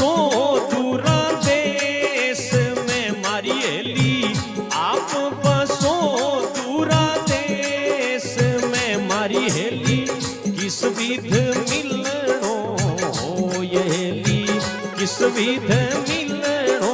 बसो दूरा देश में मारी हेली, आप बसो दूरा देश में मारी हेली, किस विध मिलनो ये हेली, किस विध मिलनो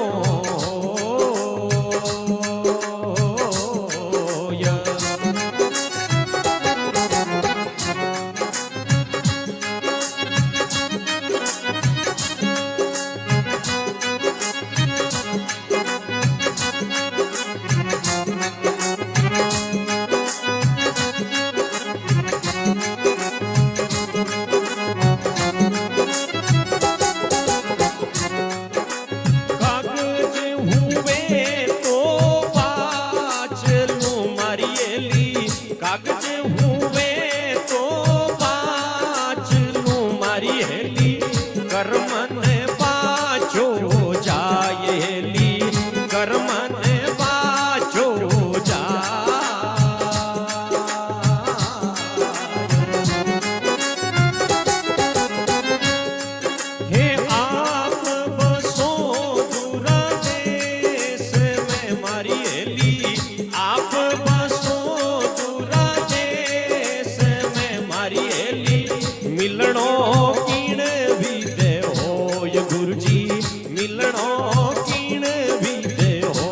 कागज हुए तो बाच लूं मारी हेली, करमन बाचो जाए हेली, करमन बाचो जा। हे आप बसो दूरा देश में मारी हेली, आप बसो मिलनो कीण भी दे हो ये गुरुजी, मिलनो कीण भी दे हो।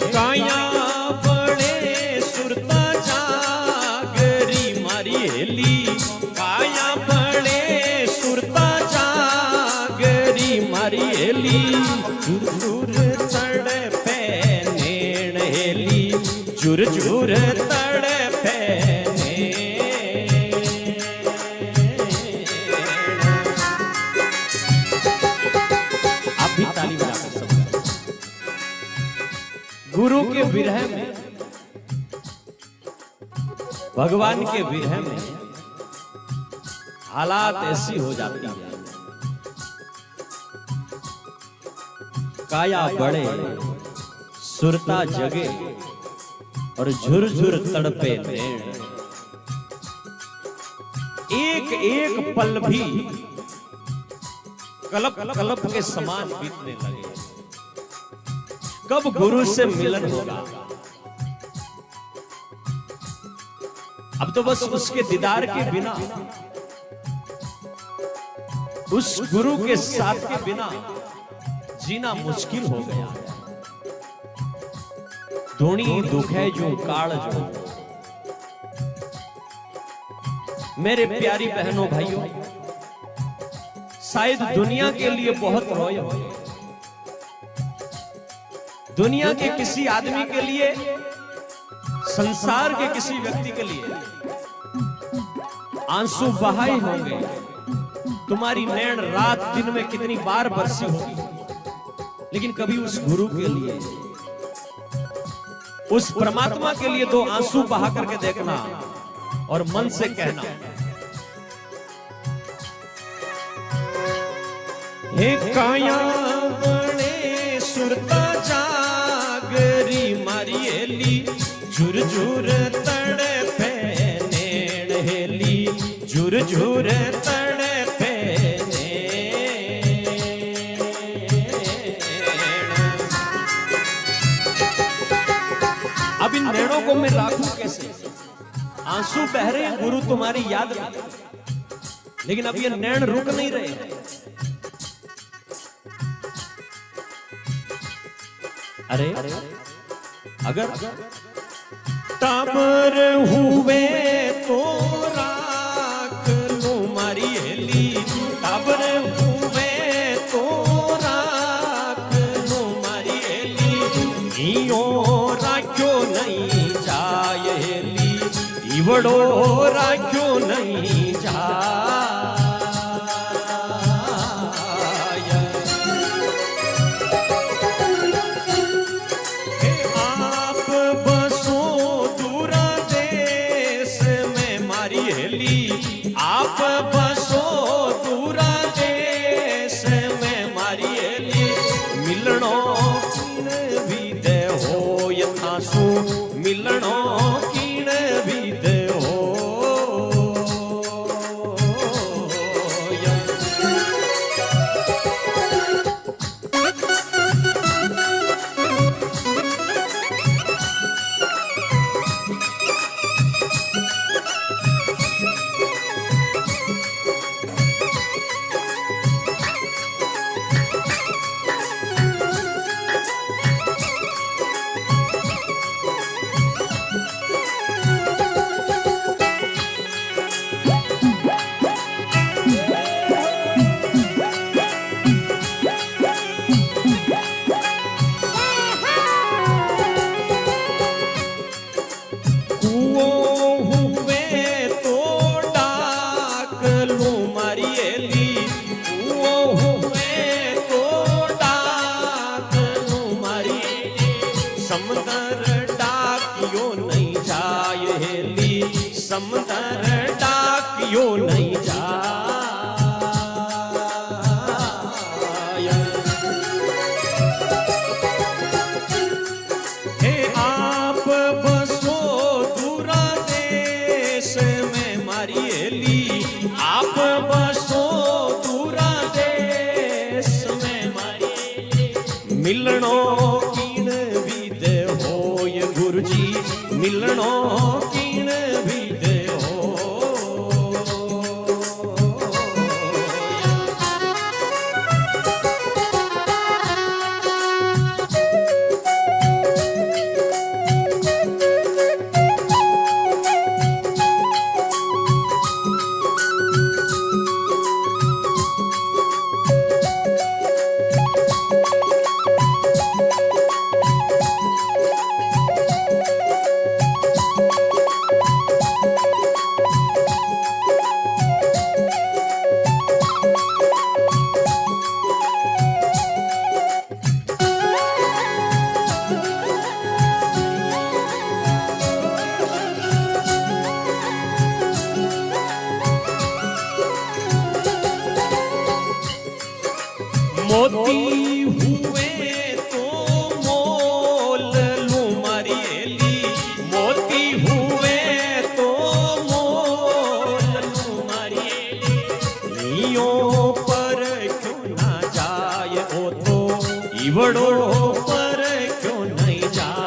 काया बड़े सुरता जागरी मारी हेली, काया बड़े सुरता जागरी मारी हेली, झुर तड़पे नेण हेली, झुर झुर तड़पे आप भी ताली बजाकर सब। गुरु के विरह में, भगवान के विरह में हालात ऐसी हो जाती है, काया बढ़े सुरता जगे और झुरझुर तड़पे नैण। एक एक पल भी कलप कलप के समान बीतने लगे। कब गुरु से मिलन होगा? अब तो बस उसके दीदार के बिना, उस गुरु के साथ के बिना जीना मुश्किल हो गया। धोनी दुखे जो काल जो। मेरे प्यारी बहनों भाइयों, शायद दुनिया के लिए बहुत रोए हो, दुनिया के किसी आदमी के लिए, संसार के किसी व्यक्ति के लिए आंसू बहाए होंगे। तुम्हारी नैन रात दिन में कितनी बार बरसी होगी, लेकिन कभी उस गुरु के लिए, उस परमात्मा के लिए दो आंसू बहा करके देखना और मन से कहना, हे काया बड़े सुरता जागरी मारी हेली, झुरझुर तड़पे नैन हेली, झुरझुर तड़पे नैन। अब इन नैनों को मैं राखूं कैसे? आंसू बह रहे हैं गुरु तुम्हारी याद में, लेकिन अब ये नैन रुक नहीं रहे हैं। अरे अगर टाबर हुए तो राख लो मारी हेली, टाबर हुए तो राख लो मारी हेली, इयो राख्यो नहीं जाए हेली, ईवड़ो राख्यो नहीं जा आप बसो दूरा देश में मारी एली मिलनो कीण भी दे हो यथासु मिलनो कीण भी दे हो समंदर डाकियो नहीं जाए हेली समंदर डाकियो नहीं जाए हे आप बसो दूरा देश में मारी हेली आप बसो दूरा देश में मारी मिलनो गुरुजी मिलनो कीण भी दे हो मोती हुए तो मोल लूं मारी एली मोती हुए तो मोल लूं मारी एली पर क्यों ना जाए हो तो ईवड़ो पर क्यों नहीं जाए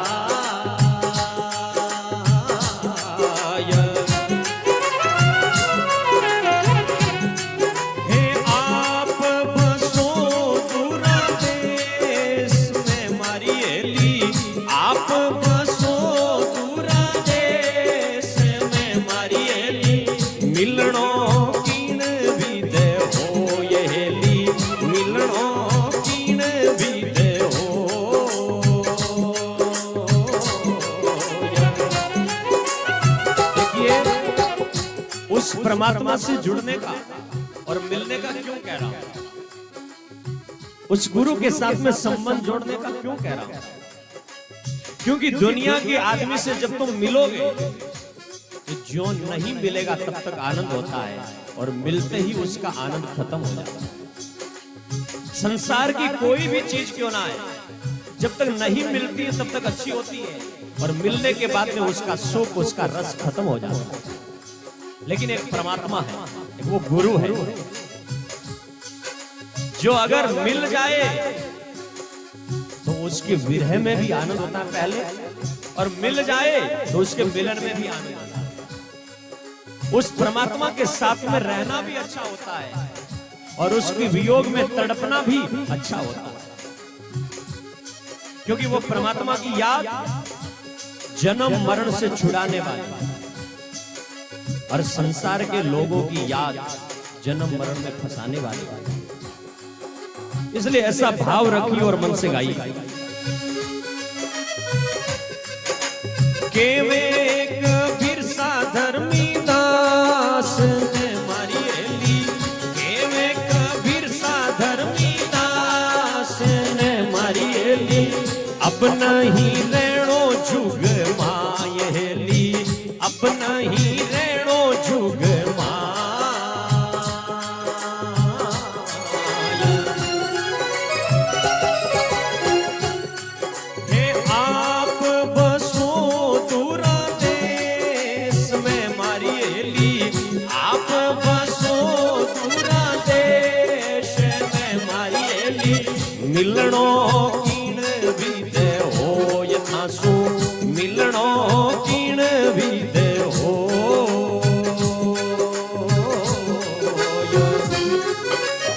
हे आप बसो आप बसो दूरा देश में मारी एली मिलनो कीण भी दे हो ये हेली मिलनो कीण भी दे हो देखिए उस परमात्मा से जुड़ने का और मिलने का क्यों कह रहा हूं उस गुरु के साथ में संबंध जोड़ने का क्यों कह रहा हूं क्योंकि दुनिया के आदमी से जब तुम मिलोगे तो जो नहीं मिलेगा तब तक आनंद होता है और मिलते ही उसका आनंद खत्म हो जाता है संसार की कोई भी चीज क्यों ना है जब तक नहीं मिलती है तब तक अच्छी होती है और मिलने के बाद में उसका सुख उसका रस खत्म हो जाता है लेकिन एक परमात्मा है एक वो गुरु है जो अगर मिल जाए तो उसके विरह में भी आनंद होता है पहले और मिल जाए तो उसके मिलन में भी आनंद आता है उस परमात्मा के साथ में रहना भी अच्छा होता है और उसके वियोग में तड़पना भी अच्छा होता है क्योंकि वो परमात्मा की याद जन्म मरण से छुड़ाने वाली और संसार के लोगों की याद जन्म मरण में फंसाने वाली इसलिए ऐसा भाव रखिए और मन से गाइए केवे कबीर साधर मिलनो